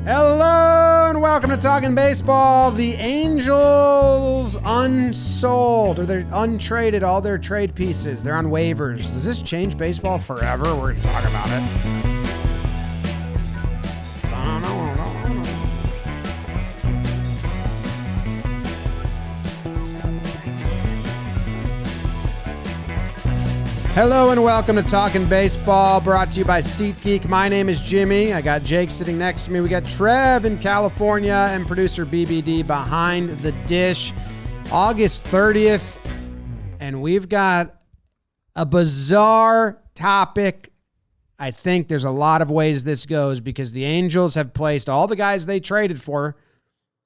Hello and welcome to Talkin Baseball. The Angels unsold, or they're untraded all their trade pieces. They're on waivers. Does this change baseball forever? We're going to talk about it. Hello and welcome to Talkin Baseball, brought to you by SeatGeek. My name is Jimmy. I got Jake sitting next to me. We got Trev in California and producer BBD behind the dish. August 30th, and we've got a bizarre topic. I think there's a lot of ways this goes because the Angels have placed all the guys they traded for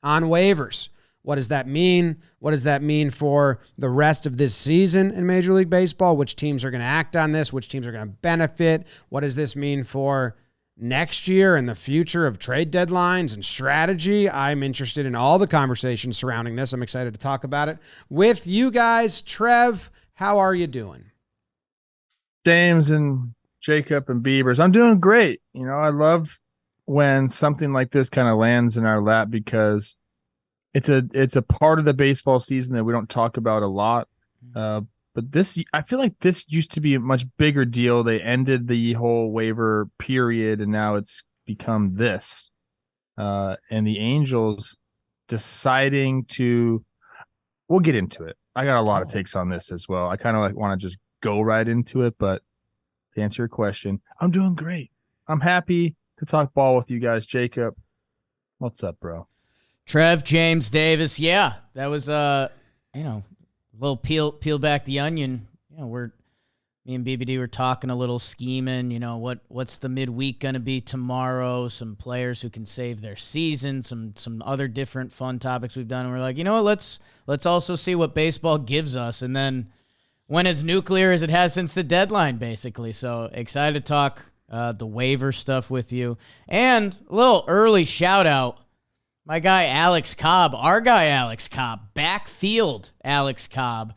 on waivers. What does that mean? What does that mean for the rest of this season in Major League Baseball? Which teams are going to act on this? Which teams are going to benefit? What does this mean for next year and the future of trade deadlines and strategy? I'm interested in all the conversations surrounding this. I'm excited to talk about it with you guys. Trev, how are you doing? James and Jacob and Beavers, I'm doing great. You know, I love when something like this kind of lands in our lap because it's a part of the baseball season that we don't talk about a lot. But this, I feel like this used to be a much bigger deal. They ended the whole waiver period, and now it's become this. And the Angels deciding to, we'll get into it. I got a lot of takes on this as well. I kind of like want to just go right into it, but to answer your question, I'm doing great. I'm happy to talk ball with you guys. Jacob, what's up, bro? Trev, James, Davis, yeah, that was a little peel back the onion. You know, me and BBD were talking a little scheming. You know, what's the midweek gonna be tomorrow? Some players who can save their season. Some other different fun topics we've done. And we're like, you know what? Let's also see what baseball gives us, and then went as nuclear as it has since the deadline, basically. So excited to talk the waiver stuff with you, and a little early shout out. My guy, Alex Cobb, our guy, Alex Cobb, backfield Alex Cobb,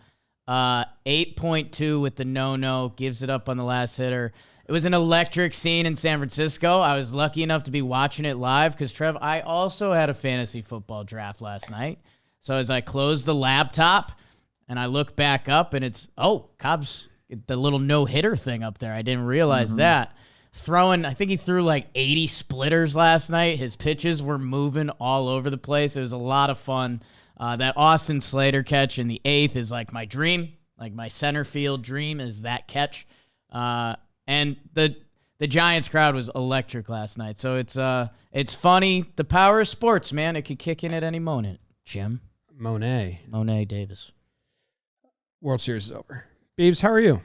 8.2 with the no-no, gives it up on the last hitter. It was an electric scene in San Francisco. I was lucky enough to be watching it live because, Trev, I also had a fantasy football draft last night. So as I closed the laptop and I look back up and it's, Cobb's the little no-hitter thing up there. I didn't realize that. I think he threw like 80 splitters last night. His pitches were moving all over the place. It was a lot of fun. That Austin Slater catch in the 8th is like my dream, like my center field dream is that catch. And the Giants crowd was electric last night. So it's funny. The power of sports, man. It could kick in at any moment. Jim? Monet Davis. World Series is over. Beebs, how are you?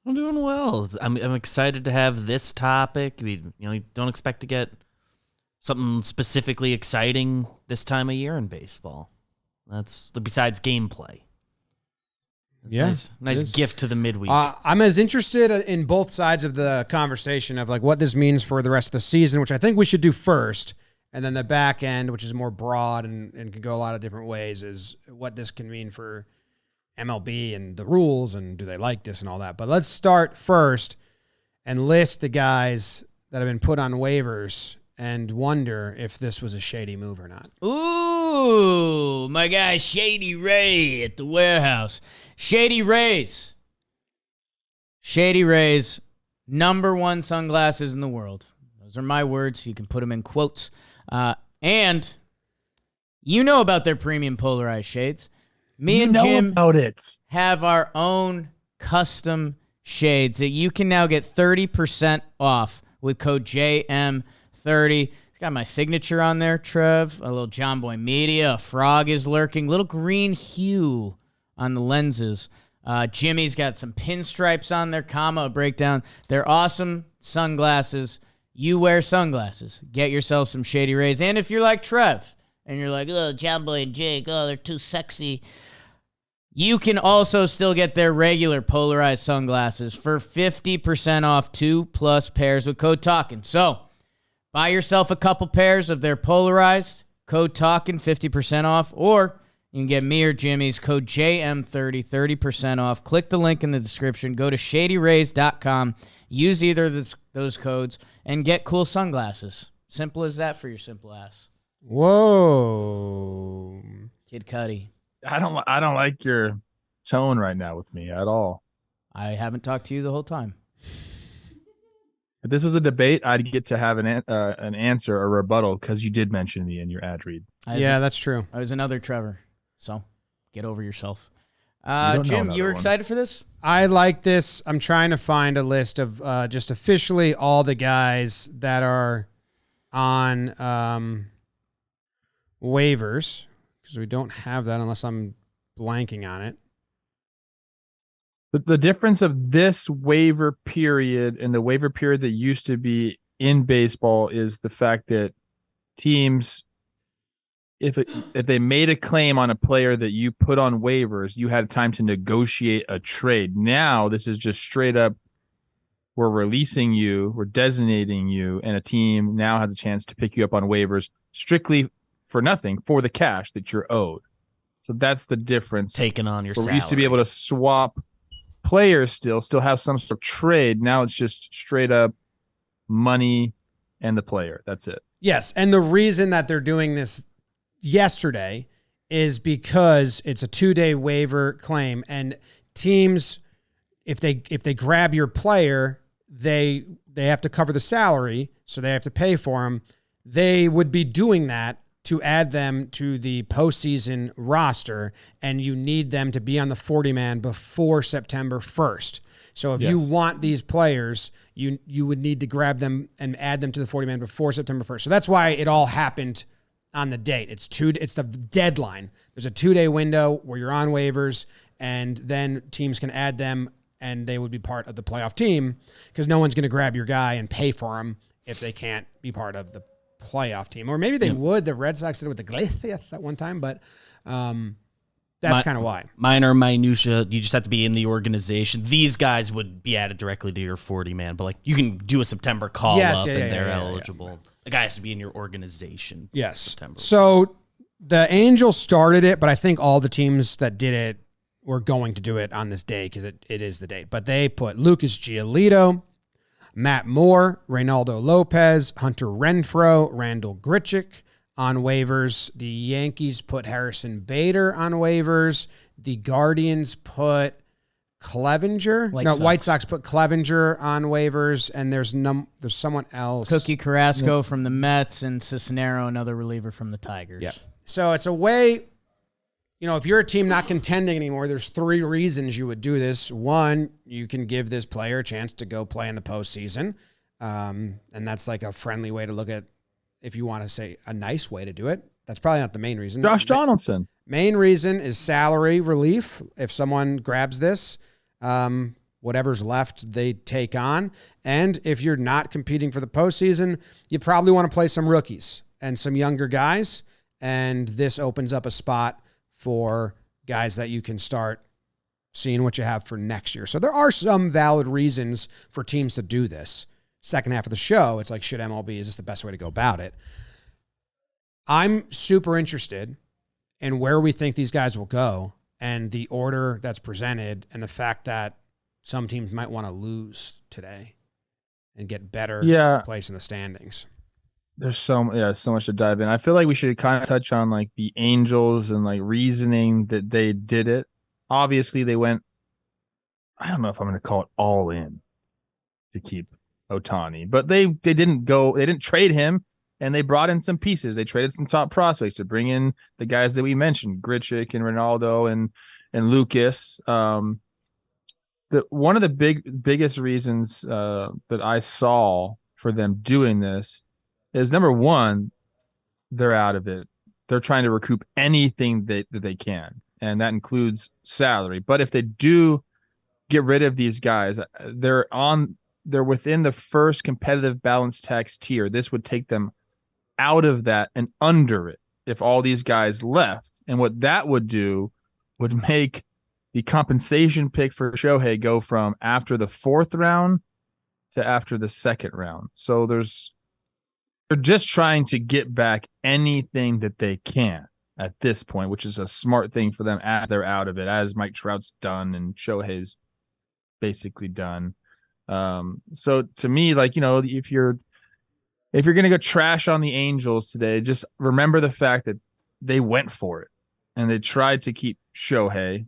I'm doing well. I'm excited to have this topic. You don't expect to get something specifically exciting this time of year in baseball. That's besides gameplay. Nice gift to the midweek. I'm as interested in both sides of the conversation of like what this means for the rest of the season, which I think we should do first, and then the back end, which is more broad and can go a lot of different ways, is what this can mean for MLB and the rules and do they like this and all that. But let's start first and list the guys that have been put on waivers and wonder if this was a shady move or not. Ooh, my guy Shady Ray at the warehouse. Shady Rays, #1 sunglasses in the world. Those are my words. You can put them in quotes. And you know about their premium polarized shades. Me and Jim have our own custom shades that you can now get 30% off with code JM30. It's got my signature on there, Trev, a little John Boy Media, a frog is lurking, little green hue on the lenses. Jimmy's got some pinstripes on there, a breakdown. They're awesome sunglasses. You wear sunglasses. Get yourself some Shady Rays. And if you're like Trev and you're like, oh, John Boy and Jake, they're too sexy, you can also still get their regular polarized sunglasses for 50% off 2+ pairs with code Talkin. So buy yourself a couple pairs of their polarized, code Talkin, 50% off, or you can get me or Jimmy's code JM30, 30% off. Click the link in the description. Go to shadyrays.com. Use either of those codes and get cool sunglasses. Simple as that for your simple ass. Whoa. Kid Cudi. I don't like your tone right now with me at all. I haven't talked to you the whole time. If this was a debate, I'd get to have an answer or rebuttal because you did mention me in your ad read. That's true. I was another Trevor, so get over yourself. don't know Jim, another you were one. excited for this? I like this. I'm trying to find a list of just officially all the guys that are on waivers, because we don't have that unless I'm blanking on it. The difference of this waiver period and the waiver period that used to be in baseball is the fact that teams, if they made a claim on a player that you put on waivers, you had time to negotiate a trade. Now this is just straight up, we're releasing you, we're designating you, and a team now has a chance to pick you up on waivers strictly for nothing, for the cash that you're owed. So that's the difference. Taking on your Where salary. we used to be able to swap players, still have some sort of trade. Now it's just straight up money and the player. That's it. Yes, and the reason that they're doing this yesterday is because it's a 2-day waiver claim, and teams, if they grab your player, they have to cover the salary, so they have to pay for them. They would be doing that to add them to the postseason roster, and you need them to be on the 40-man before September 1st. So if you want these players, you would need to grab them and add them to the 40-man before September 1st. So that's why it all happened on the date. It's the deadline. There's a 2-day window where you're on waivers, and then teams can add them, and they would be part of the playoff team, because no one's going to grab your guy and pay for him if they can't be part of the playoff team. Or maybe they would. The Red Sox did it with the Glaciers at one time, but that's kind of why. Minor minutia. You just have to be in the organization. These guys would be added directly to your 40-man, but like you can do a September call up and they're eligible. The guy has to be in your organization. Yes. September. So the Angels started it, but I think all the teams that did it were going to do it on this day because it is the date. But they put Lucas Giolito, Matt Moore, Reynaldo Lopez, Hunter Renfroe, Randall Grichuk on waivers. The Yankees put Harrison Bader on waivers. The Guardians put Clevenger. White Sox put Clevenger on waivers, and there's someone else. Cookie Carrasco from the Mets, and Cisnero, another reliever from the Tigers. Yeah. So it's a way, if you're a team not contending anymore, there's 3 reasons you would do this. 1, you can give this player a chance to go play in the postseason. And that's like a friendly way to look at, if you want to say a nice way to do it. That's probably not the main reason. Josh Donaldson. Main reason is salary relief. If someone grabs this, whatever's left, they take on. And if you're not competing for the postseason, you probably want to play some rookies and some younger guys. And this opens up a spot for guys that you can start seeing what you have for next year. So there are some valid reasons for teams to do this. Second half of the show, it's like, should MLB, is this the best way to go about it? I'm super interested in where we think these guys will go and the order that's presented, and the fact that some teams might want to lose today and get better place in the standings. There's so much to dive in. I feel like we should kind of touch on like the Angels and like reasoning that they did it. Obviously, they went, I don't know if I'm going to call it all in to keep Ohtani, but they didn't trade him, and they brought in some pieces. They traded some top prospects to bring in the guys that we mentioned, Grichuk and Reynaldo and Lucas. One of the biggest reasons that I saw for them doing this is, number one, they're out of it. They're trying to recoup anything that they can, and that includes salary. But if they do get rid of these guys, they're within the first competitive balance tax tier. This would take them out of that and under it if all these guys left. And what that would do would make the compensation pick for Shohei go from after the 4th round to after the 2nd round. So they're just trying to get back anything that they can at this point, which is a smart thing for them as they're out of it, as Mike Trout's done and Shohei's basically done. So to me, like, if you're if you're going to go trash on the Angels today, just remember the fact that they went for it and they tried to keep Shohei.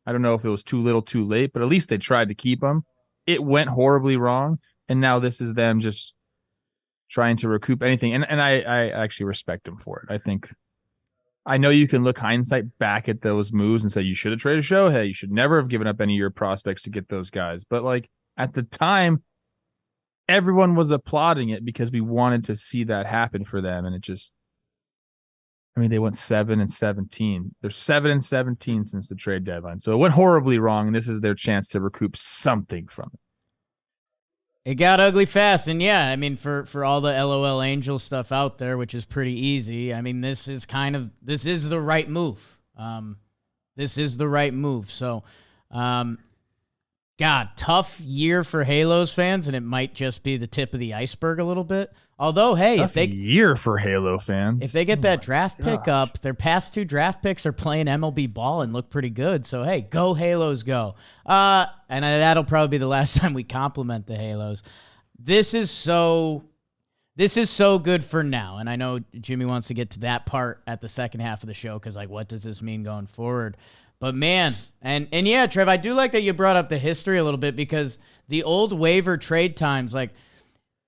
I don't know if it was too little too late, but at least they tried to keep him. It went horribly wrong. And now this is them just trying to recoup anything. And I actually respect them for it. I know you can look hindsight back at those moves and say you should have traded Shohei. You should never have given up any of your prospects to get those guys. But like at the time, everyone was applauding it because we wanted to see that happen for them. And it just, they went 7-17. They're 7-17 since the trade deadline. So it went horribly wrong. And this is their chance to recoup something from it. It got ugly fast. And yeah, for all the LOL Angel stuff out there, which is pretty easy. This is the right move. This is the right move. So, God, tough year for Halos fans, and it might just be the tip of the iceberg a little bit. Although, hey, year for Halo fans, if they get that draft pick up, their past 2 draft picks are playing MLB ball and look pretty good. So, hey, go Halos, go! And that'll probably be the last time we compliment the Halos. This is so good for now, and I know Jimmy wants to get to that part at the second half of the show because, what does this mean going forward? But man, and yeah, Trev, I do like that you brought up the history a little bit because the old waiver trade times,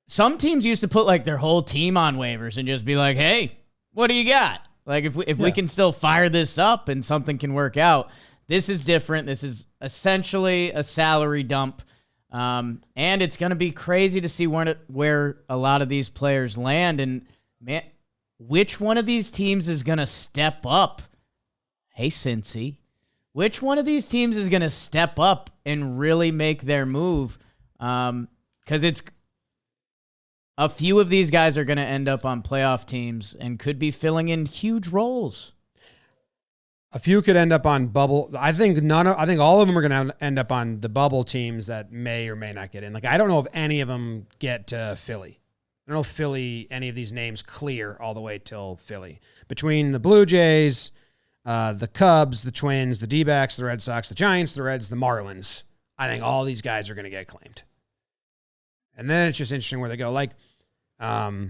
some teams used to put their whole team on waivers and just be like, hey, what do you got? If we can still fire this up and something can work out, this is different. This is essentially a salary dump. And it's going to be crazy to see where a lot of these players land. And man, which one of these teams is going to step up? Hey, Cincy. Which one of these teams is going to step up and really make their move? Because it's a few of these guys are going to end up on playoff teams and could be filling in huge roles. A few could end up on bubble. I think all of them are going to end up on the bubble teams that may or may not get in. I don't know if any of them get to Philly. I don't know if Philly, any of these names clear all the way till Philly. Between the Blue Jays, the Cubs, the Twins, the D-backs, the Red Sox, the Giants, the Reds, the Marlins, I think all these guys are going to get claimed. And then it's just interesting where they go. The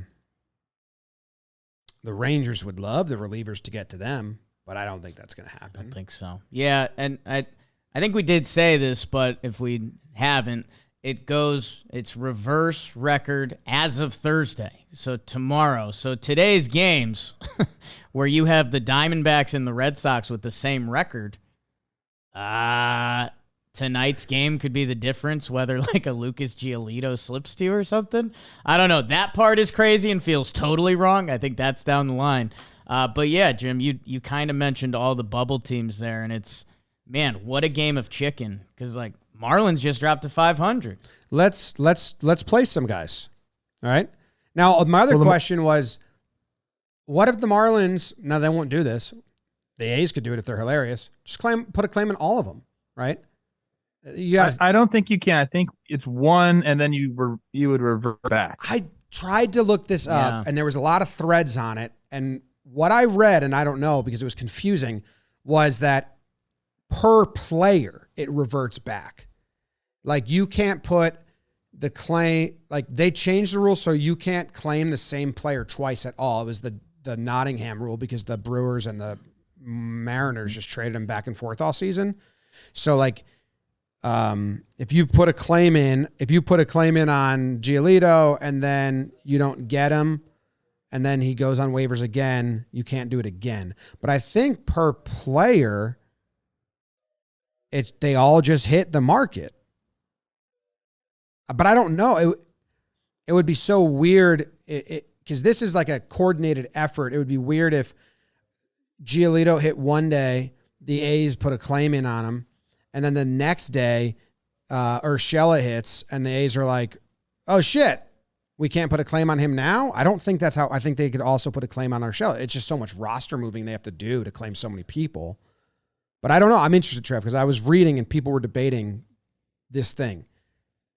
Rangers would love the relievers to get to them, but I don't think that's going to happen. I don't think so. Yeah, and I think we did say this, but if we haven't, it's reverse record as of Thursday. So tomorrow. So today's games where you have the Diamondbacks and the Red Sox with the same record, tonight's game could be the difference, whether a Lucas Giolito slips to you or something. I don't know. That part is crazy and feels totally wrong. I think that's down the line. But yeah, Jim, you kind of mentioned all the bubble teams there, and it's, man, what a game of chicken. Because Marlins just dropped to 500. Let's play some guys. All right. Now, my other question was, what if the Marlins? Now they won't do this. The A's could do it if they're hilarious. Just put a claim in all of them, right? I don't think you can. I think it's one, and then you would revert back. I tried to look this up, and there was a lot of threads on it. And what I read, and I don't know because it was confusing, was that per player it reverts back. You can't put the claim. They changed the rule so you can't claim the same player twice at all. It was the Nottingham rule because the Brewers and the Mariners just traded them back and forth all season. So if you put a claim in on Giolito and then you don't get him and then he goes on waivers again, you can't do it again. But I think per player, they all just hit the market. But I don't know. It would be so weird because this is a coordinated effort. It would be weird if Giolito hit one day, the A's put a claim in on him, and then the next day, Urshela hits, and the A's are like, oh, shit, we can't put a claim on him now? I don't think that's how. I think they could also put a claim on Urshela. It's just so much roster moving they have to do to claim so many people. But I don't know. I'm interested, Trev, because I was reading and people were debating this thing.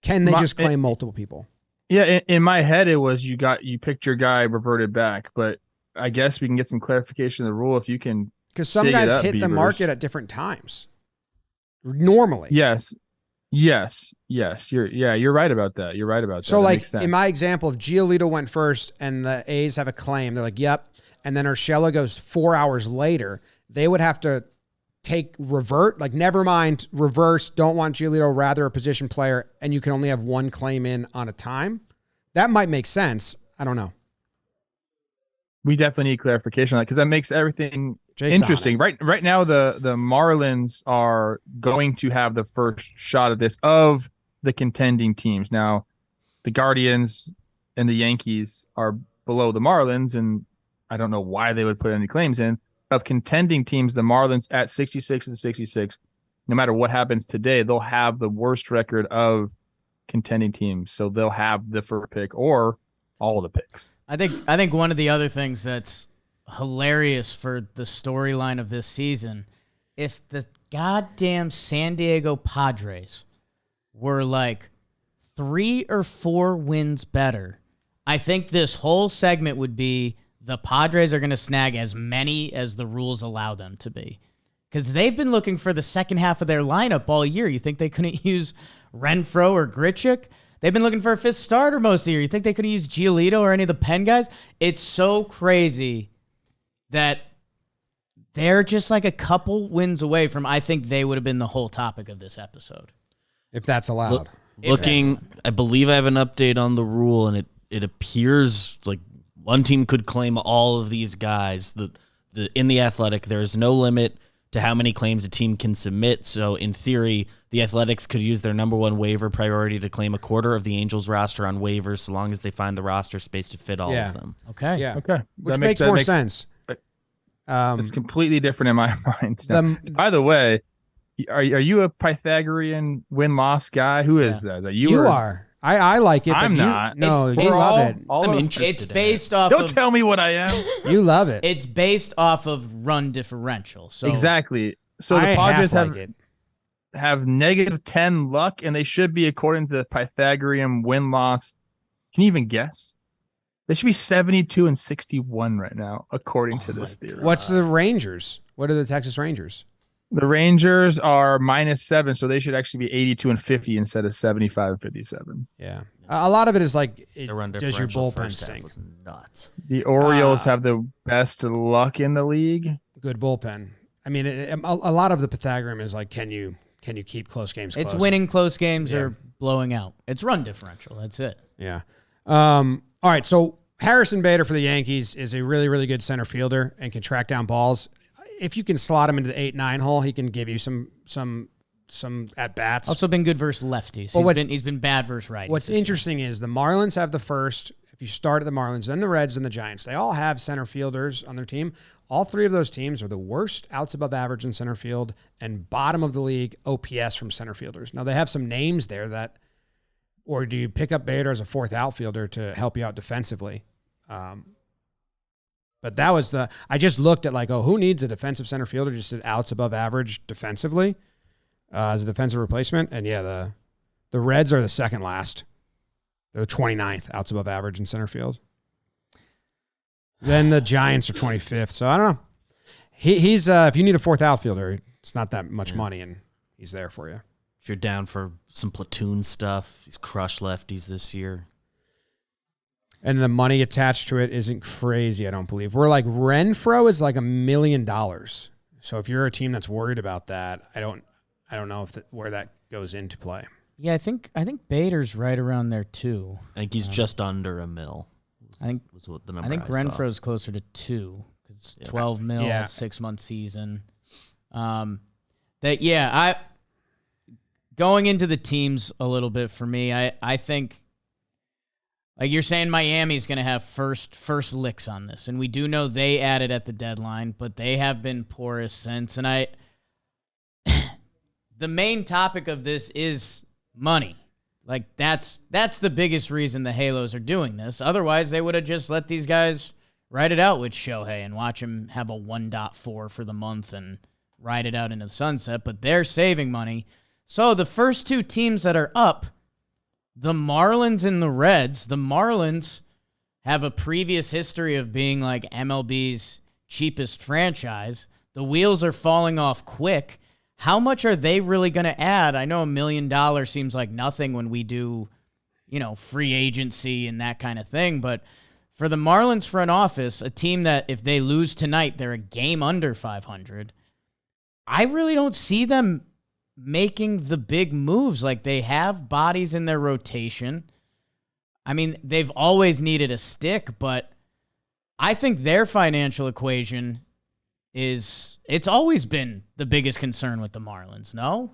Can they just claim multiple people? Yeah, in my head, it was you picked your guy, reverted back. But I guess we can get some clarification of the rule if you can. Because some guys hit the market at different times. Normally. Yes. Yes. You're right about that. You're right about that. So That like makes sense. in my example, if Giolito went first and the A's have a claim, they're like, yep. And then Urshela goes 4 hours later, they would have to revert, like never mind, reverse, don't want Giolito, rather a position player, and you can only have one claim in on a time. That might make sense. I don't know. We definitely need clarification on that because that makes everything Jake's interesting. Right now, the Marlins are going to have the first shot at this of the contending teams. Now, the Guardians and the Yankees are below the Marlins, and I don't know why they would put any claims in. Of contending teams, the Marlins at 66 and 66, no matter what happens today, they'll have the worst record of contending teams. So they'll have the first pick or all of the picks. I think one of the other things that's hilarious for the storyline of this season, if the goddamn San Diego Padres were like 3 or 4 wins better, I think this whole segment would be the Padres are going to snag as many as the rules allow them to be. Because they've been looking for the second half of their lineup all year. You think they couldn't use Renfroe or Grichuk? They've been looking for a fifth starter most of the year. You think they could use Giolito or any of the Penn guys? It's so crazy that they're just like a couple wins away from, I think they would have been the whole topic of this episode. If that's allowed. I believe I have an update on the rule, and it appears like one team could claim all of these guys. In the Athletic, there is no limit to how many claims a team can submit. So in theory, the Athletics could use their number one waiver priority to claim a quarter of the Angels roster on waivers, so long as they find the roster space to fit all of them. Okay. Yeah. Okay. Which makes more sense. It's completely different in my mind. By the way, are you a Pythagorean win-loss guy? Who is that? You are. I like it. But I'm not. No, you love it. I'm interested. It's based off Don't of... tell me what I am. You love it. It's based off of run differential. So Exactly. So the Padres have negative 10 luck, and they should be, according to the Pythagorean win-loss. Can you even guess? They should be 72 and 61 right now, according to this theory. What's the Rangers? What are the Texas Rangers? The Rangers are -7, so they should actually be 82 and 50 instead of 75 and 57. Yeah. A lot of it is like, The run does your differential bullpen first half stink? was nuts. The Orioles have the best luck in the league. Good bullpen. I mean, a lot of the Pythagorean is like, can you keep close games close? it's winning close games or blowing out. It's run differential. That's it. Yeah. All right. So Harrison Bader for the Yankees is a really, really good center fielder and can track down balls. If you can slot him into the 8-9 hole, he can give you some at bats. Also been good versus lefties. Well, He's been bad versus righties. What's interesting is the Marlins have the first. If you start at the Marlins, then the Reds and the Giants, they all have center fielders on their team. All three of those teams are the worst outs above average in center field and bottom of the league OPS from center fielders. Now they have some names there that, or do you pick up Bader as a fourth outfielder to help you out defensively? But that was I just looked at like, who needs a defensive center fielder just at outs above average defensively as a defensive replacement? And yeah, the Reds are the second last. They're the 29th outs above average in center field. Then the Giants are 25th. So I don't know. He's if you need a fourth outfielder, it's not that much money, and he's there for you. If you're down for some platoon stuff, he's crushed lefties this year. And the money attached to it isn't crazy, I don't believe. We're like Renfroe is like $1 million. So if you're a team that's worried about that, I don't know where that goes into play. Yeah, I think Bader's right around there too. I think he's just under $1 million. Was what the number I saw. Renfroe's closer to 2 because 12 mil, 6 month season. Going into the teams a little bit for me, I think. Like you're saying, Miami's going to have first licks on this, and we do know they added at the deadline, but they have been porous since. And the main topic of this is money. Like that's the biggest reason the Halos are doing this. Otherwise, they would have just let these guys ride it out with Shohei and watch him have a 1.4 for the month and ride it out into the sunset. But they're saving money. So the first two teams that are up, the Marlins and the Reds. The Marlins have a previous history of being like MLB's cheapest franchise. The wheels are falling off quick. how much are they really going to add? I know $1 million seems like nothing when we do, free agency and that kind of thing. But for the Marlins front office, a team that if they lose tonight, they're a game under 500. I really don't see them making the big moves. Like, they have bodies in their rotation. I mean, they've always needed a stick, but I think their financial equation it's always been the biggest concern with the Marlins, no?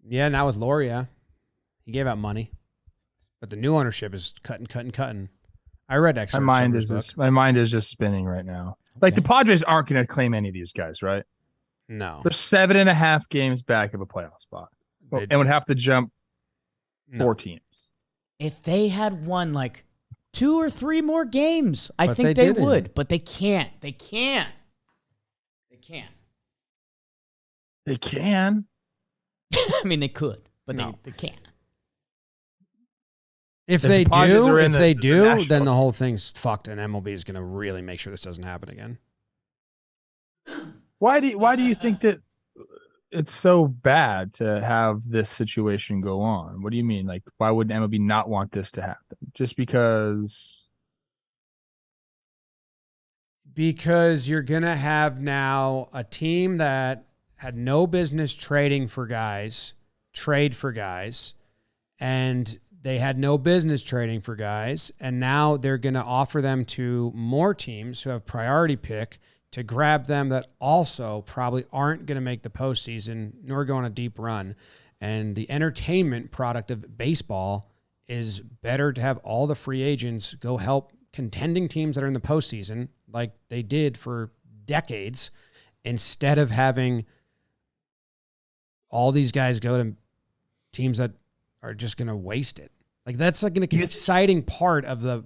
Yeah, now with Loria. He gave out money. But the new ownership is cutting. I read excerpts. My mind is just spinning right now. Like, the Padres aren't going to claim any of these guys, right? No. They're 7.5 games back of a playoff spot. And would have to jump 4 teams. If they had won like 2 or 3 more games, I think they would. But they can't. They can. I mean, they could, but they can't. If they do, then the whole thing's fucked, and MLB is going to really make sure this doesn't happen again. Why do you think that it's so bad to have this situation go on? What do you mean? Like, why would MLB not want this to happen? Just because? Because you're going to have now a team that had no business trading for guys, trade for guys, and they had no business trading for guys, and now they're going to offer them to more teams who have priority pick to grab them that also probably aren't going to make the postseason nor go on a deep run. And the entertainment product of baseball is better to have all the free agents go help contending teams that are in the postseason like they did for decades, instead of having all these guys go to teams that are just going to waste it. Like, that's like an exciting part of the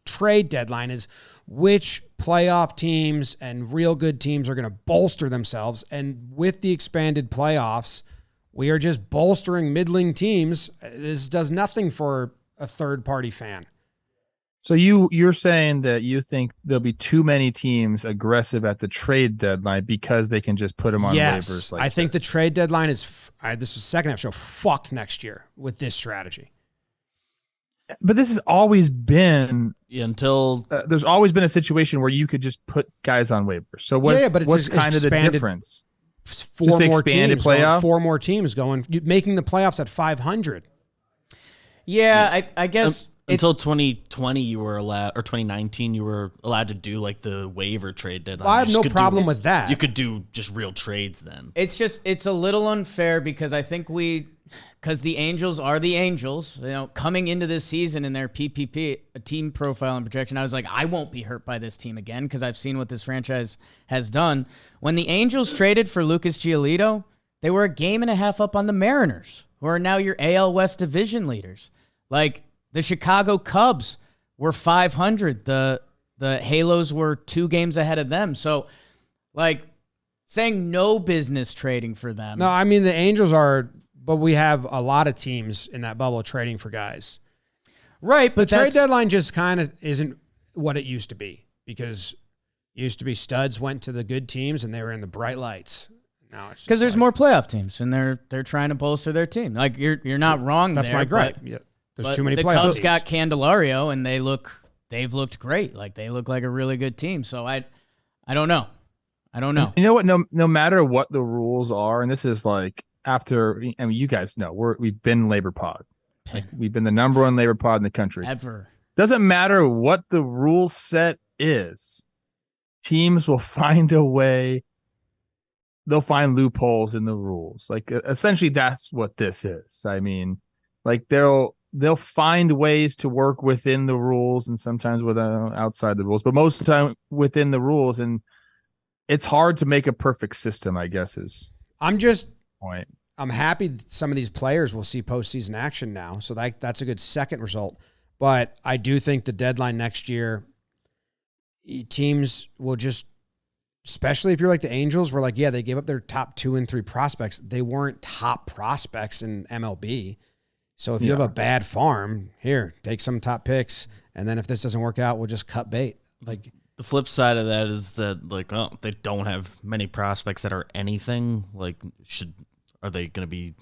trade deadline, is which playoff teams and real good teams are going to bolster themselves. And with the expanded playoffs, we are just bolstering middling teams. This does nothing for a third-party fan. So you're saying that you think there'll be too many teams aggressive at the trade deadline because they can just put them on waivers like I think this. the trade deadline is, this is second half show, fucked next year with this strategy. But this has always been until there's always been a situation where you could just put guys on waivers. So what's kind of the difference? Four more teams going, making the playoffs at 500. Yeah, I guess until 2020 you were allowed, or 2019 you were allowed to do like the waiver trade deadline. Well, I have no problem with that. You could do just real trades then. It's a little unfair because I think because the Angels are the Angels, coming into this season in their PPP, a team profile and projection, I was like, I won't be hurt by this team again because I've seen what this franchise has done. When the Angels traded for Lucas Giolito, they were a game and a half up on the Mariners, who are now your AL West division leaders. Like, the Chicago Cubs were 500. The Halos were 2 games ahead of them. So, like, saying no business trading for them. No, I mean, the Angels are... But we have a lot of teams in that bubble trading for guys. Right, but the trade deadline just kind of isn't what it used to be, because it used to be studs went to the good teams and they were in the bright lights. Now it's because there's more playoff teams and they're trying to bolster their team. Like, you're not wrong. That's there, my gripe. But, there's too many the playoff Cubs teams. got Candelario and they've looked great. Like, they look like a really good team. So I don't know. You know what? No matter what the rules are, and this is like, after, I mean, you guys know we've been labor pod. Like, we've been the number 1 labor pod in the country. Ever. Doesn't matter what the rule set is. Teams will find a way. They'll find loopholes in the rules. Like, essentially, that's what this is. I mean, like, they'll find ways to work within the rules and sometimes outside the rules, but most of the time within the rules. And it's hard to make a perfect system, I guess, is point. I'm happy some of these players will see postseason action now, so that's a good second result. But I do think the deadline next year, teams will just, especially if you're like the Angels, where, like, yeah, they gave up their top 2 and 3 prospects. They weren't top prospects in MLB. So if you have a bad farm, here, take some top picks, and then if this doesn't work out, we'll just cut bait. Like, The flip side of that is that, like, oh, they don't have many prospects that are anything. Like, are they going to be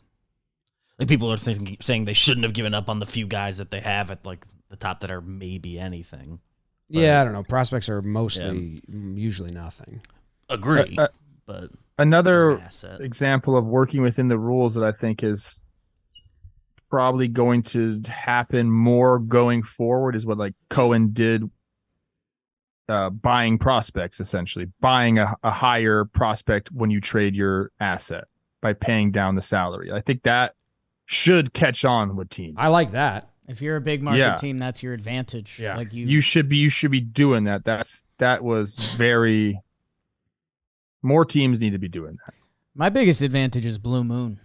like, people are saying they shouldn't have given up on the few guys that they have at like the top that are maybe anything. But, yeah, I don't know. Prospects are mostly usually nothing. Agree, but another example of working within the rules that I think is probably going to happen more going forward is what like Cohen did. Buying prospects, essentially buying a higher prospect when you trade your asset by paying down the salary. I think that should catch on with teams. I like that. If you're a big market team, that's your advantage. Yeah. Like you should be doing that. That was very. More teams need to be doing that. My biggest advantage is Blue Moon.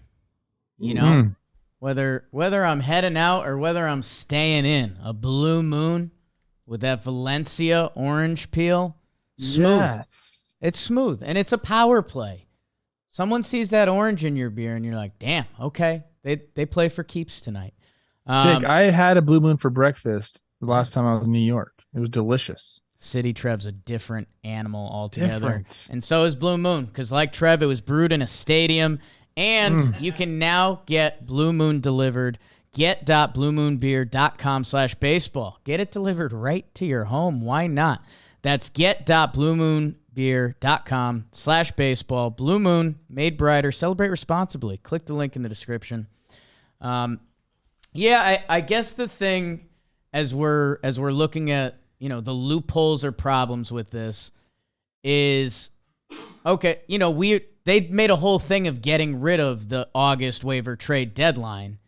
You know, whether I'm heading out or whether I'm staying in, a Blue Moon with that Valencia orange peel, smooth. Yes. It's smooth, and it's a power play. Someone sees that orange in your beer, and you're like, damn, okay, they play for keeps tonight. Dick, I had a Blue Moon for breakfast the last time I was in New York. It was delicious. City Trev's a different animal altogether. And so is Blue Moon, because like Trev, it was brewed in a stadium, and you can now get Blue Moon delivered. Get.bluemoonbeer.com/baseball. Get it delivered right to your home. Why not? That's get.bluemoonbeer.com/baseball. Blue Moon, made brighter. Celebrate responsibly. Click the link in the description. I guess the thing as we're looking at, the loopholes or problems with this is, okay, they made a whole thing of getting rid of the August waiver trade deadline.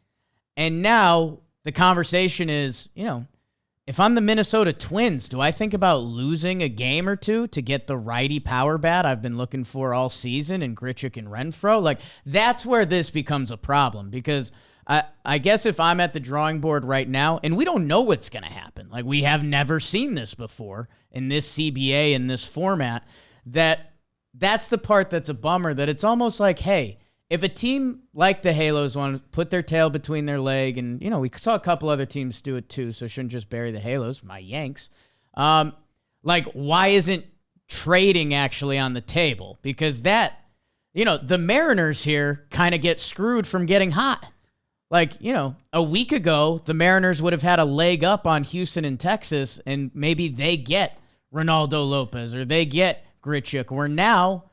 And now the conversation is, if I'm the Minnesota Twins, do I think about losing a game or two to get the righty power bat I've been looking for all season in Grichuk and Renfroe? Like, that's where this becomes a problem, because I guess if I'm at the drawing board right now, and we don't know what's going to happen, like we have never seen this before in this CBA, in this format, that's the part that's a bummer, that it's almost like, hey, if a team like the Halos want to put their tail between their leg, and, we saw a couple other teams do it too, so shouldn't just bury the Halos, my Yanks. Why isn't trading actually on the table? Because the Mariners here kind of get screwed from getting hot. A week ago, the Mariners would have had a leg up on Houston and Texas, and maybe they get Reynaldo Lopez or they get Grichuk, where now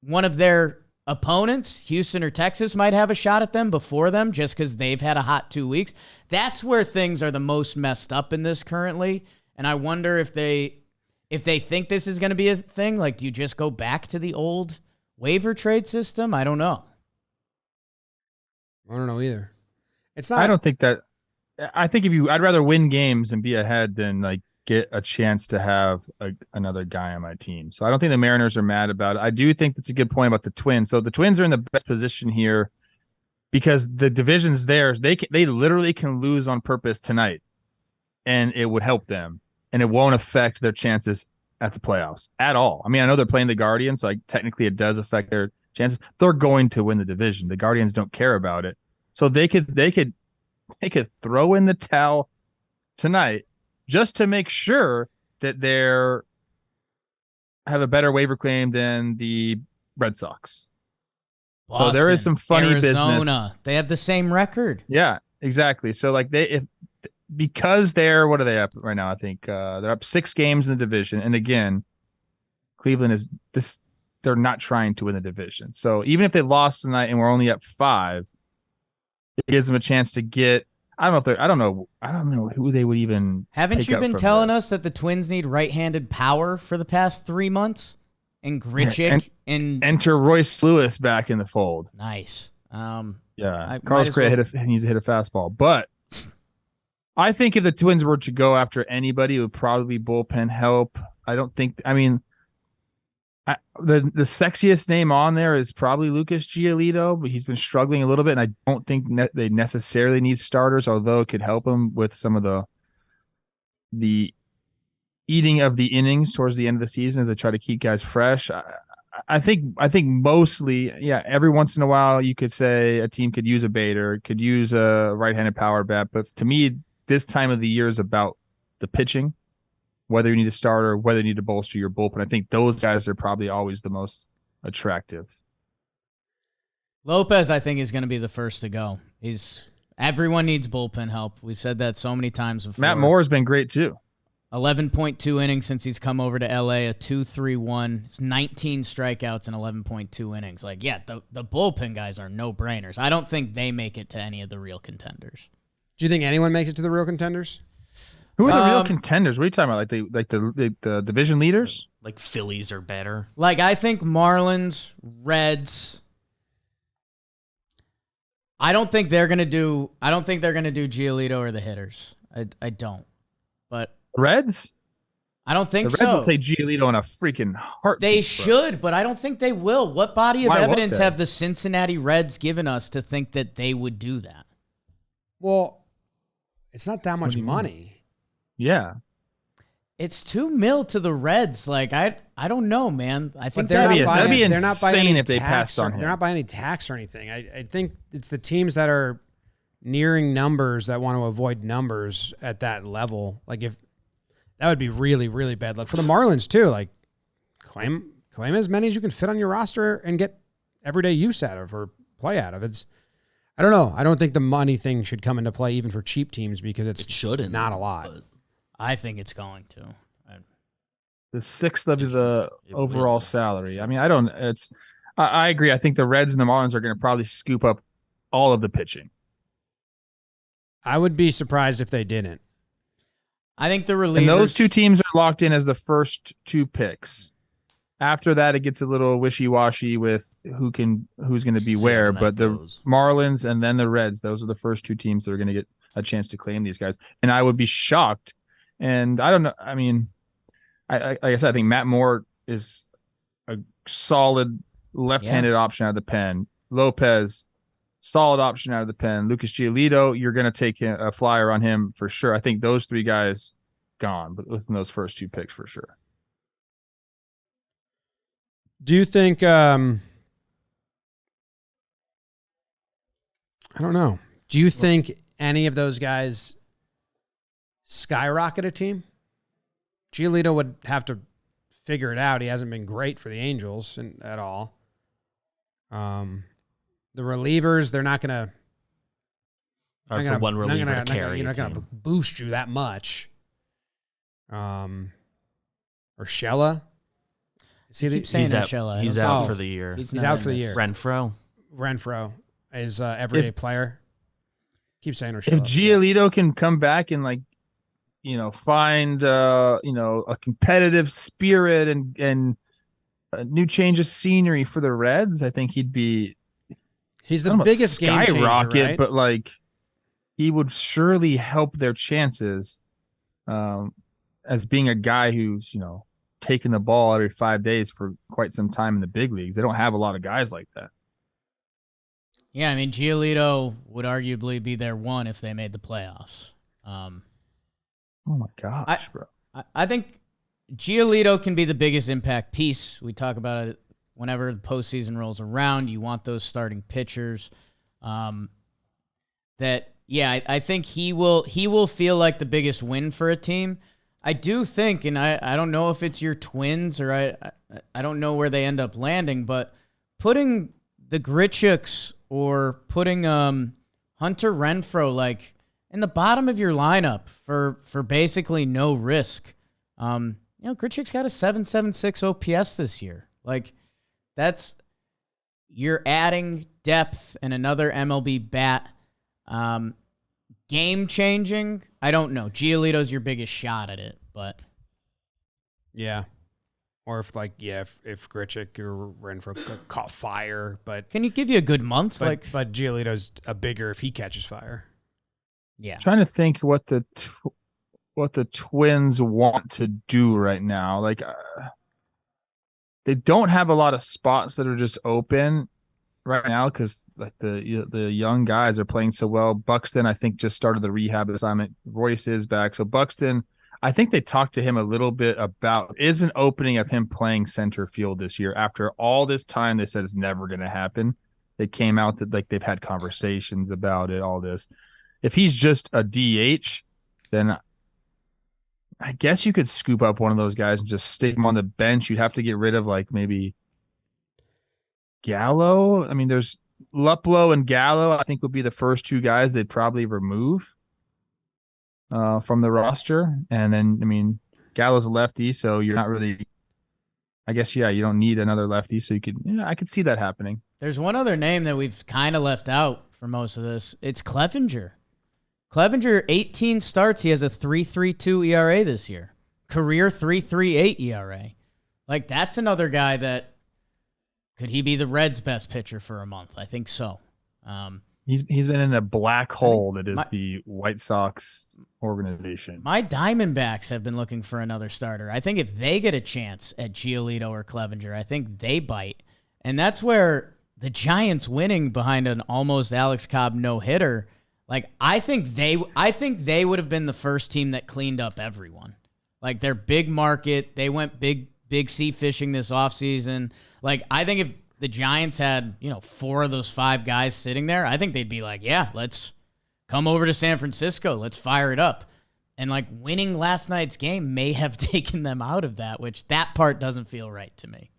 one of their opponents, Houston or Texas, might have a shot at them before them just because they've had a hot 2 weeks. That's where things are the most messed up in this currently. And I wonder if they think this is going to be a thing. Like, do you just go back to the old waiver trade system? I don't know. I don't know either. It's not. I don't think that. I think I'd rather win games and be ahead than like get a chance to have another guy on my team. So I don't think the Mariners are mad about it. I do think that's a good point about the Twins. So the Twins are in the best position here because the division's theirs. They literally can lose on purpose tonight, and it would help them, and it won't affect their chances at the playoffs at all. I mean, I know they're playing the Guardians, so technically it does affect their chances. They're going to win the division. The Guardians don't care about it, so they could throw in the towel tonight, just to make sure that they're have a better waiver claim than the Red Sox. Boston, so there is some funny Arizona. business. They have the same record. Yeah, exactly. So because they're, what are they up right now? I think they're up 6 games in the division. And again, Cleveland is this. They're not trying to win the division. So even if they lost tonight and we're only up 5, it gives them a chance to get. I don't know who they would even. Haven't you been telling us that the Twins need right-handed power for the past 3 months? And Grichuk and enter Royce Lewis back in the fold. Nice. Carlos Correa needs to hit a fastball. But I think if the Twins were to go after anybody, it would probably be bullpen help. I don't think. I mean, the sexiest name on there is probably Lucas Giolito, but he's been struggling a little bit, and I don't think they necessarily need starters, although it could help him with some of the eating of the innings towards the end of the season as they try to keep guys fresh. I think mostly, every once in a while you could say a team could use a baiter, could use a right-handed power bat, but to me, this time of the year is about the pitching whether you need a starter, whether you need to bolster your bullpen. I think those guys are probably always the most attractive. Lopez, I think, is going to be the first to go. Everyone needs bullpen help. We've said that so many times before. Matt Moore's been great too. 11.2 innings since he's come over to LA, a 2.31. It's 19 strikeouts and 11.2 innings. Like, yeah, the bullpen guys are no-brainers. I don't think they make it to any of the real contenders. Do you think anyone makes it to the real contenders? Who are the real contenders? What are you talking about? Like the division leaders? Like Phillies are better. Like, I think Marlins, Reds. I don't think they're gonna do Giolito or the hitters. I don't. But Reds? I don't think the so. Reds will take Giolito in a freaking heartbeat. They should, but I don't think they will. What body of Why won't evidence they? have the Cincinnati Reds given us to think that they would do that? Well, it's not that much do you mean? money. Yeah. It's $2 million to the Reds. Like, I don't know, man. I think they're that'd not be buying- that'd be they're not buying insane any if they tax passed on him. They're not buying any tax or anything. I think it's the teams that are nearing numbers that want to avoid numbers at that level. Like, if that would be really, really bad luck for the Marlins too. Like, claim as many as you can fit on your roster and get everyday use out of or play out of. I don't know. I don't think the money thing should come into play even for cheap teams because It shouldn't. not a lot. but I think it's going to. The sixth of the it overall will. salary. I mean, I agree. I think the Reds and the Marlins are going to probably scoop up all of the pitching. I would be surprised if they didn't. I think the relievers. And those two teams are locked in as the first two picks. After that, it gets a little wishy-washy with who's going to be See where. how that But the goes. Marlins and then the Reds, those are the first two teams that are going to get a chance to claim these guys. And I would be shocked. And I don't know. I mean, like I said, I think Matt Moore is a solid left-handed option out of the pen. Lopez, solid option out of the pen. Lucas Giolito, you're going to take a flyer on him for sure. I think those three guys gone, but within those first two picks for sure. Do you think I don't know. Do you think any of those guys skyrocket a team? Giolito would have to figure it out. He hasn't been great for the Angels at all. The relievers, they're not going to Hard for one reliever to carry. You're not going to boost you that much. Urshela. Keep saying He's out, Urshela. he's I don't out think- for the year. He's He's not out in for the this. year. Renfroe. is everyday player. Keep saying Urshela. If Giolito can come back and find a competitive spirit and a new change of scenery for the Reds, I think he'd be He's I the don't know about biggest game changer, skyrocket, right? but he would surely help their chances as being a guy who's taking the ball every 5 days for quite some time in the big leagues. They don't have a lot of guys like that. Yeah, I mean, Giolito would arguably be their one if they made the playoffs. Oh my gosh, bro. I think Giolito can be the biggest impact piece. We talk about it whenever the postseason rolls around. You want those starting pitchers. I think he will feel like the biggest win for a team. I do think, and I don't know if it's your Twins or I don't know where they end up landing, but putting the Grichuks or putting Hunter Renfroe in the bottom of your lineup for basically no risk. Grichuk's got a 7.76 OPS this year. You're adding depth and another MLB bat. Game changing, I don't know. Giolito's your biggest shot at it, but Yeah. Or if Grichuk or Renfroe caught fire, but can you give you a good month? but Giolito's a bigger if he catches fire. Yeah. Trying to think what the Twins want to do right now. They don't have a lot of spots that are just open right now because the young guys are playing so well. Buxton, I think, just started the rehab assignment. Royce is back, so Buxton. I think they talked to him a little bit about is an opening of him playing center field this year. After all this time, they said it's never going to happen. They came out that they've had conversations about it. All this. If he's just a DH, then I guess you could scoop up one of those guys and just stick him on the bench. You'd have to get rid of like maybe Gallo. I mean, there's Luplow and Gallo, I think would be the first two guys they'd probably remove from the roster. And then, I mean, Gallo's a lefty, so you're not really, I guess, yeah, you don't need another lefty. So I could see that happening. There's one other name that we've kind of left out for most of this. It's Clevenger. Clevenger, 18 starts. He has a 3.32 ERA this year. Career 3.38 ERA. Like, that's another guy that could he be the Reds' best pitcher for a month? I think so. He's been in a black hole that is the White Sox organization. My Diamondbacks have been looking for another starter. I think if they get a chance at Giolito or Clevenger, I think they bite. And that's where the Giants winning behind an almost Alex Cobb no-hitter, like, I think they would have been the first team that cleaned up everyone. Like, they're big market. They went big sea fishing this offseason. Like, I think if the Giants had, 4 of those 5 guys sitting there, I think they'd be like, yeah, let's come over to San Francisco. Let's fire it up. And, like, winning last night's game may have taken them out of that, which that part doesn't feel right to me.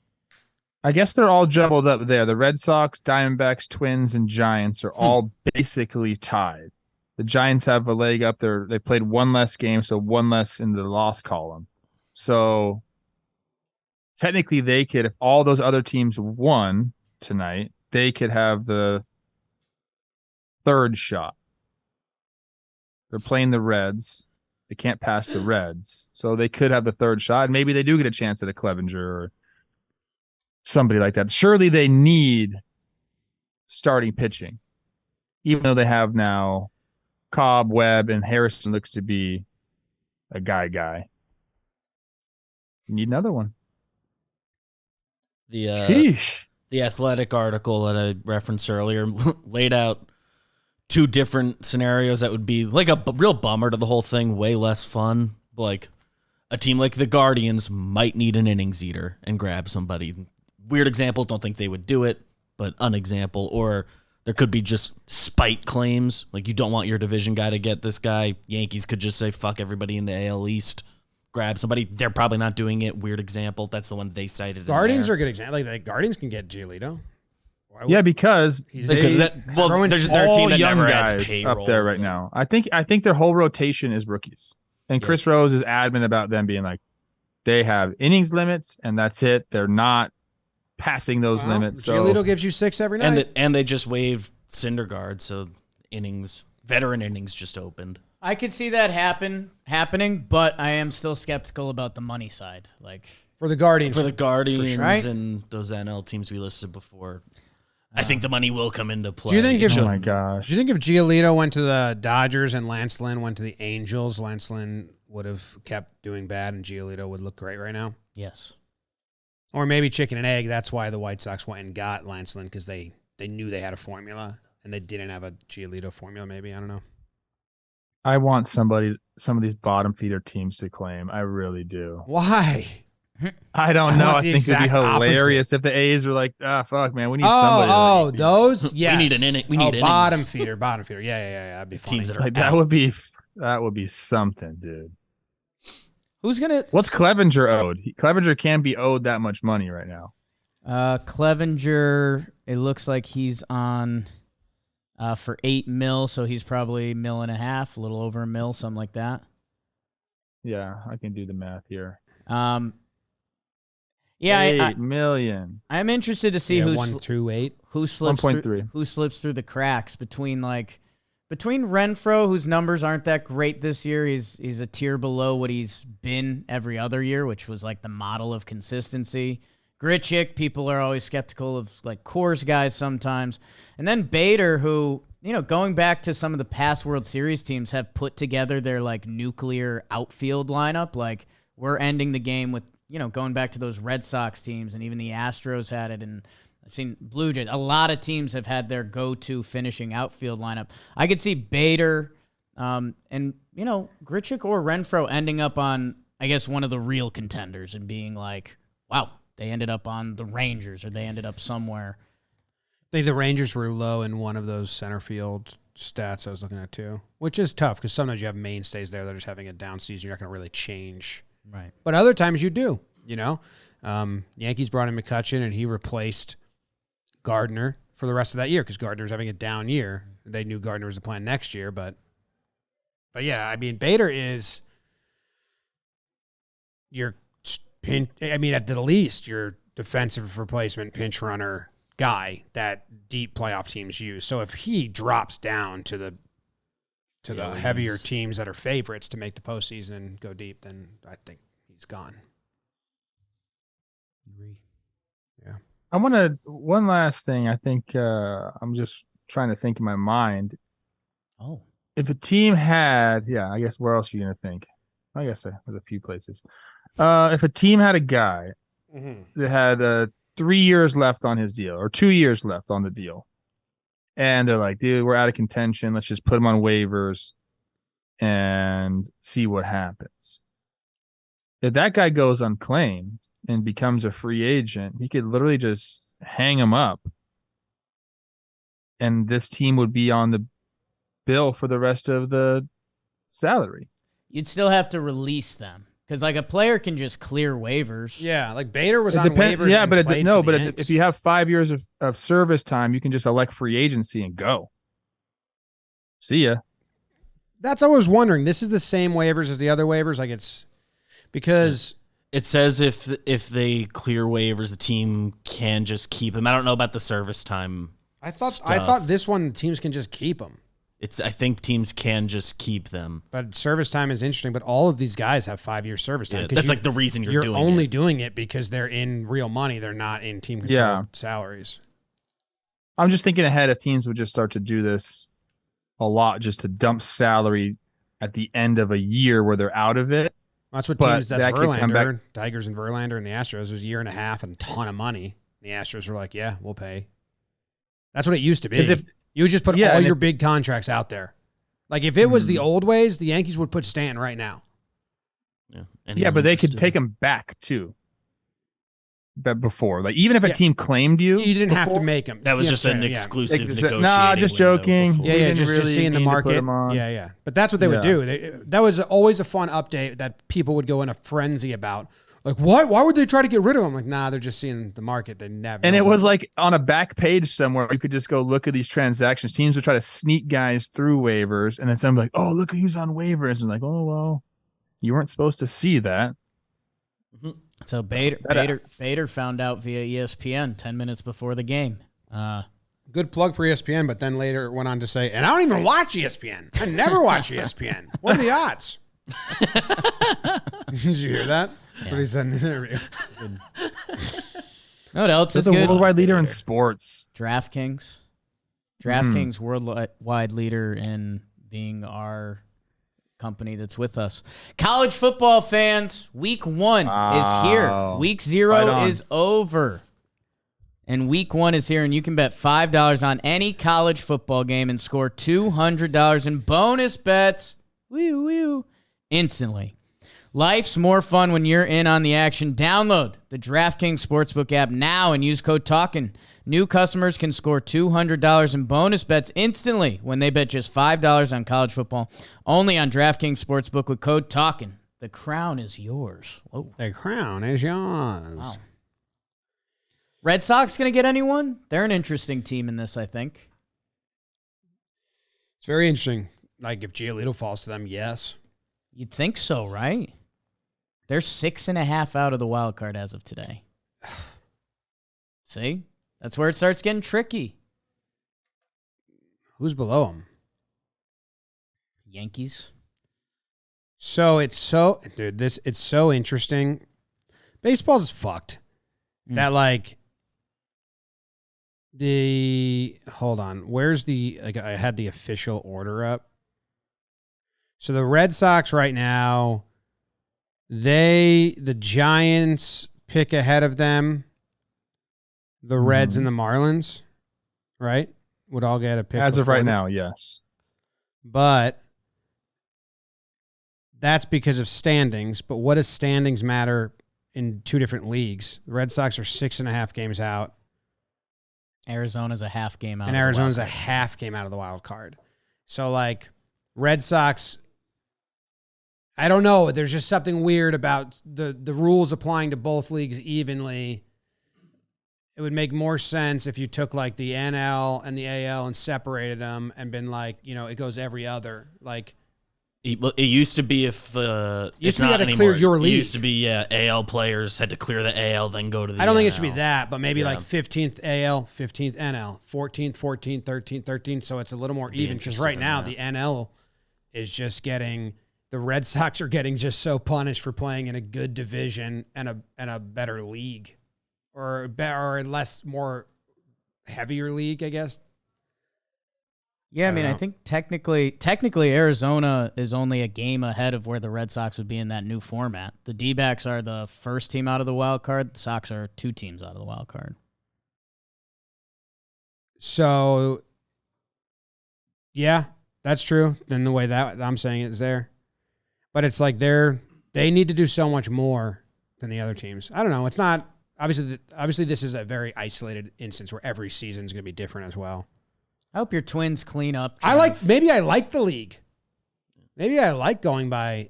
I guess they're all jumbled up there. The Red Sox, Diamondbacks, Twins, and Giants are all basically tied. The Giants have a leg up there. They played one less game, so one less in the loss column. So technically they could, if all those other teams won tonight, they could have the third shot. They're playing the Reds. They can't pass the Reds. So they could have the third shot. And maybe they do get a chance at a Clevenger or somebody like that. Surely they need starting pitching, even though they have now Cobb, Webb, and Harrison looks to be a guy. You need another one. The Athletic article that I referenced earlier laid out 2 different scenarios that would be like a real bummer to the whole thing, way less fun. Like a team like the Guardians might need an innings eater and grab somebody. Weird example, don't think they would do it, but an example. Or there could be just spite claims, like you don't want your division guy to get this guy. Yankees could just say, fuck everybody in the AL East, grab somebody. They're probably not doing it. Weird example. That's the one they cited. Guardians are a good example. Like the Guardians can get Giolito. Yeah, because there's a team that never adds payroll up there right now. I think their whole rotation is rookies. And Chris Rose is adamant about them being like, they have innings limits, and that's it. They're not passing those limits. So Giolito gives you 6 every night. And they just waived Syndergaard, so veteran innings just opened. I could see that happening, but I am still skeptical about the money side. Like for the Guardians. right? And those NL teams we listed before. I think the money will come into play. Do you think oh my gosh. Do you think if Giolito went to the Dodgers and Lance Lynn went to the Angels, Lance Lynn would have kept doing bad and Giolito would look great right now? Yes. Or maybe chicken and egg. That's why the White Sox went and got Lance Lynn, because they knew they had a formula and they didn't have a Giolito formula. Maybe, I don't know. I want some of these bottom feeder teams to claim. I really do. Why? I don't know. I think it'd be hilarious opposite. if the A's were like, fuck, man, we need somebody. Oh, those? Yes. We need an inning. We need innings. Bottom feeder. Yeah. That'd be funny. Teams that are Like, that would be something, dude. What's Clevenger owed? Clevenger can't be owed that much money right now. Clevenger, it looks like he's on for $8 million, so he's probably $1.5 million, a little over $1 million, something like that. Yeah, I can do the math here. Yeah, $8 million. I'm interested to see who slips 1.3. Who slips through the cracks between Renfroe, whose numbers aren't that great this year. He's a tier below what he's been every other year, which was like the model of consistency. Grichuk, people are always skeptical of like Coors guys sometimes. And then Bader, who, going back to some of the past World Series teams have put together their like nuclear outfield lineup. Like we're ending the game with, going back to those Red Sox teams, and even the Astros had it, and I've seen Blue Jays. A lot of teams have had their go-to finishing outfield lineup. I could see Bader and, Grichuk or Renfroe ending up on, I guess, one of the real contenders and being like, wow, they ended up on the Rangers or they ended up somewhere. I think the Rangers were low in one of those center field stats I was looking at too, which is tough because sometimes you have mainstays there that are just having a down season. You're not going to really change. Right. But other times you do, Yankees brought in McCutchen and he replaced Gardner for the rest of that year because Gardner was having a down year. They knew Gardner was the plan next year, but yeah, I mean, Bader is your at the least, your defensive replacement pinch runner guy that deep playoff teams use. So if he drops down to the heavier teams that are favorites to make the postseason and go deep, then I think he's gone. Agree. Yeah. I want to one last thing. I think I'm just trying to think in my mind. Oh, if a team had, I guess where else are you gonna think? I guess there's a few places. If a team had a guy that had 3 years left on his deal or 2 years left on the deal, and they're like, dude, we're out of contention. Let's just put him on waivers and see what happens. If that guy goes unclaimed and becomes a free agent, he could literally just hang him up. And this team would be on the bill for the rest of the salary. You'd still have to release them. Because, like, a player can just clear waivers. Yeah, like Bader was on waivers. Yeah, but if you have 5 years of service time, you can just elect free agency and go. See ya. That's what I was wondering. This is the same waivers as the other waivers. Like, it's because it says if they clear waivers, the team can just keep them. I don't know about the service time. I thought this one teams can just keep them. I think teams can just keep them. But service time is interesting, but all of these guys have 5 year service time. Yeah, that's like the reason you're doing it. You're only doing it because they're in real money. They're not in team controlled salaries. I'm just thinking ahead if teams would just start to do this a lot, just to dump salary at the end of a year where they're out of it. That's what teams, that's Verlander, Tigers and Verlander and the Astros. It was a year and a half and a ton of money. The Astros were like, yeah, we'll pay. That's what it used to be. You would just put all your big contracts out there. Like, if it was the old ways, the Yankees would put Stanton right now. Yeah, but they could take him back, too. That before. Like, even if a team claimed you didn't have to make him. That was just an exclusive negotiating Nah, just joking. Just seeing the market. Yeah. But that's what they would do. That was always a fun update that people would go in a frenzy about. Like, why would they try to get rid of him? Like, nah, they're just seeing the market. They never. And it was like on a back page somewhere, you could just go look at these transactions. Teams would try to sneak guys through waivers, and then somebody like, oh, look who's on waivers. And like, oh, well, you weren't supposed to see that. So Bader found out via ESPN 10 minutes before the game. Good plug for ESPN, but then later went on to say, and I don't even watch ESPN. I never watch ESPN. What are the odds? Did you hear that? That's what he said in his interview. What else is good? It's a worldwide leader in sports. DraftKings. Worldwide leader in being our company that's with us. College football fans, week 1 is here. Week 0 is over. And week 1 is here, and you can bet $5 on any college football game and score $200 in bonus bets. Woo, instantly. Life's more fun when you're in on the action. Download the DraftKings Sportsbook app now and use code TALKIN. New customers can score $200 in bonus bets instantly when they bet just $5 on college football. Only on DraftKings Sportsbook with code TALKIN. The crown is yours. Whoa. The crown is yours. Wow. Red Sox going to get anyone? They're an interesting team in this, I think. It's very interesting. Like, if Giolito falls to them, yes. You'd think so, right? They're 6.5 out of the wild card as of today. See? That's where it starts getting tricky. Who's below them? Yankees. So it's so interesting. Baseball's fucked. That hold on. Where's I had the official order up. So the Red Sox right now, the Giants pick ahead of them. The Reds and the Marlins, right? Would all get a pick. As of right now, yes. But that's because of standings. But what does standings matter in two different leagues? The Red Sox are 6.5 games out. Arizona's a half game out. And Arizona's a half game out of the wild card. So, like, Red Sox, I don't know. There's just something weird about the rules applying to both leagues evenly. It would make more sense if you took, like, the NL and the AL and separated them and been like, it goes every other. Like, It used to be if used it's to be you not had to anymore. clear your It league. used to be AL players had to clear the AL, then go to the I don't think it NL. should be that, but maybe Yeah. like 15th AL, 15th NL, 14th, 14th, 13th, 13th. So it's a little more even because interested right in now that. the NL is just getting the Red Sox are getting just so punished for playing in a good division and a better league, or a more heavier league, I guess. Yeah, I mean, don't I know. think technically Arizona is only a game ahead of where the Red Sox would be in that new format. The D-backs are the first team out of the wild card. The Sox are 2 teams out of the wild card. So, yeah, that's true. Then the way that I'm saying it is there, but it's like they need to do so much more than the other teams. I don't know. It's not obviously this is a very isolated instance where every season is going to be different as well. I hope your Twins clean up. Maybe I like the league. Maybe I like going by.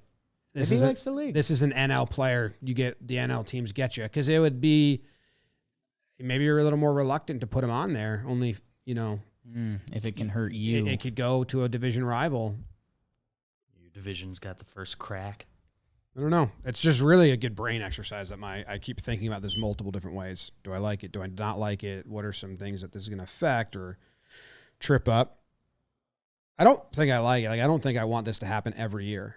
Maybe he likes the league. This is an NL player. You get the NL teams get you because it would be. Maybe you're a little more reluctant to put him on there. Only if it can hurt you. it could go to a division rival. Your division's got the first crack. I don't know. It's just really a good brain exercise that I keep thinking about this multiple different ways. Do I like it? Do I not like it? What are some things that this is going to affect or trip up? I don't think I like it. Like, I don't think I want this to happen every year.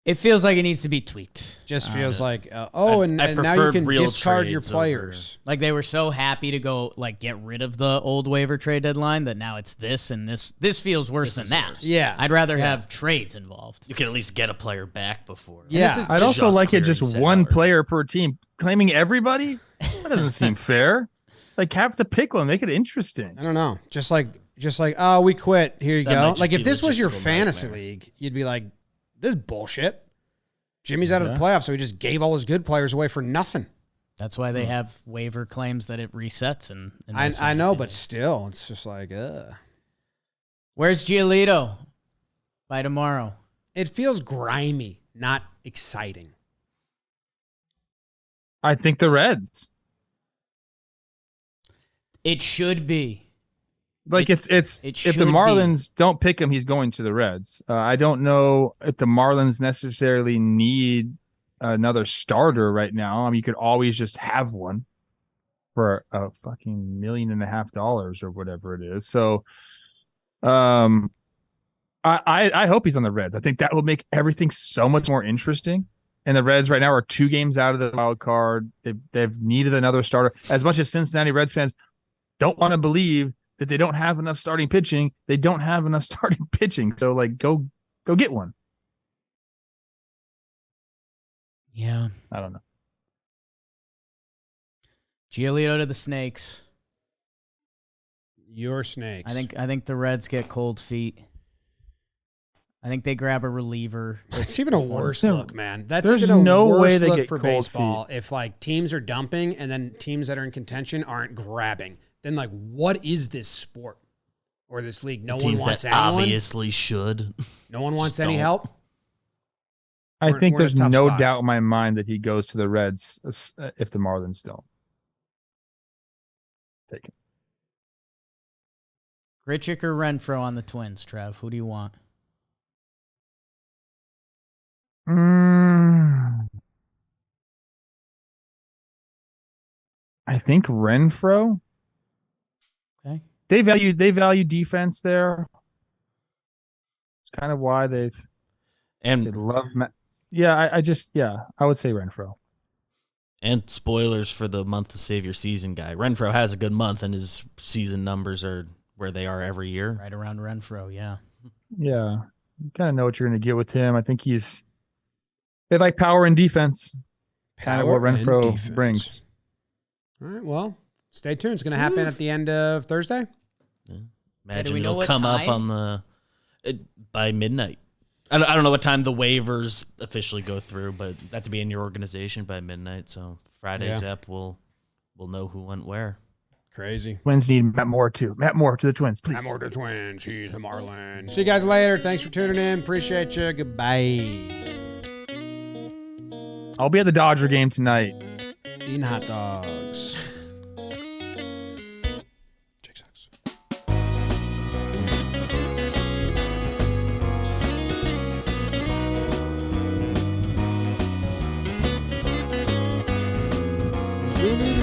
It feels like it needs to be tweaked. Just feels like, and I now you preferred can real discard your trades players. Like they were so happy to go get rid of the old waiver trade deadline that now it's this and this. This feels worse than that. worse. Yeah. I'd rather have trades involved. You can at least get a player back before. Yeah. I'd also Just like it clearing just salary. one player per team. Claiming everybody? That doesn't seem fair. Like, have to pick one. Make it interesting. I don't know. Just like, oh, we quit. Here you That might go. just Like, if be this was your logistical fantasy nightmare. league, you'd be like, this is bullshit. Jimmy's out of the Yeah. playoffs, so he just gave all his good players away for nothing. That's why they have waiver claims that it resets. And I know, but still, it's just like, where's Giolito by tomorrow? it feels grimy, not exciting. I think the Reds. It should be. Like It if should the be. Marlins don't pick him, he's going to the Reds. I don't know if the Marlins necessarily need another starter right now. I mean, you could always just have one for a fucking $1.5 million or whatever it is. So, I hope he's on the Reds. I think that will make everything so much more interesting. And the Reds right now are 2 games out of the wild card. They've needed another starter. As much as Cincinnati Reds fans don't want to believe that they don't have enough starting pitching, they don't have enough starting pitching. So, like, go get one. Yeah. I don't know. Giolito to the Snakes. Your Snakes. I think the Reds get cold feet. I think they grab a reliever. It's even a worse look, man. That's There's even a no worse way they look get for cold baseball. If like teams are dumping and then teams that are in contention aren't grabbing, then like what is this sport or this league? No one Teams wants that anyone. obviously should. No one wants Just any don't. help. I think we're in a there's tough no spot. doubt in my mind that he goes to the Reds if the Marlins don't take him. Grichuk or Renfroe on the Twins, Trev? Who do you want? I think Renfroe. Okay. They value defense there. It's kind of why they And love. I would say Renfroe. and spoilers for the month to save your season guy. Renfroe has a good month, and his season numbers are where they are every year. Right around Renfroe, yeah. Yeah, you kind of know what you're going to get with him. I think they like power and defense. Kind of what Power and Renfroe defense. brings. All right. Well, stay tuned. It's going to happen at the end of Thursday. Imagine we know it'll what come up time? on by midnight. I don't know what time the waivers officially go through, but that to be in your organization by midnight. So Friday's Yeah. up, we'll know who went where. Crazy. Twins need Matt Moore too. Matt Moore to the Twins, please. I'm the Twins. He's a Marlin. See you guys later. Thanks for tuning in. Appreciate you. Goodbye. I'll be at the Dodger game tonight. Eating hot dogs. Jake sucks. Doo-doo-doo.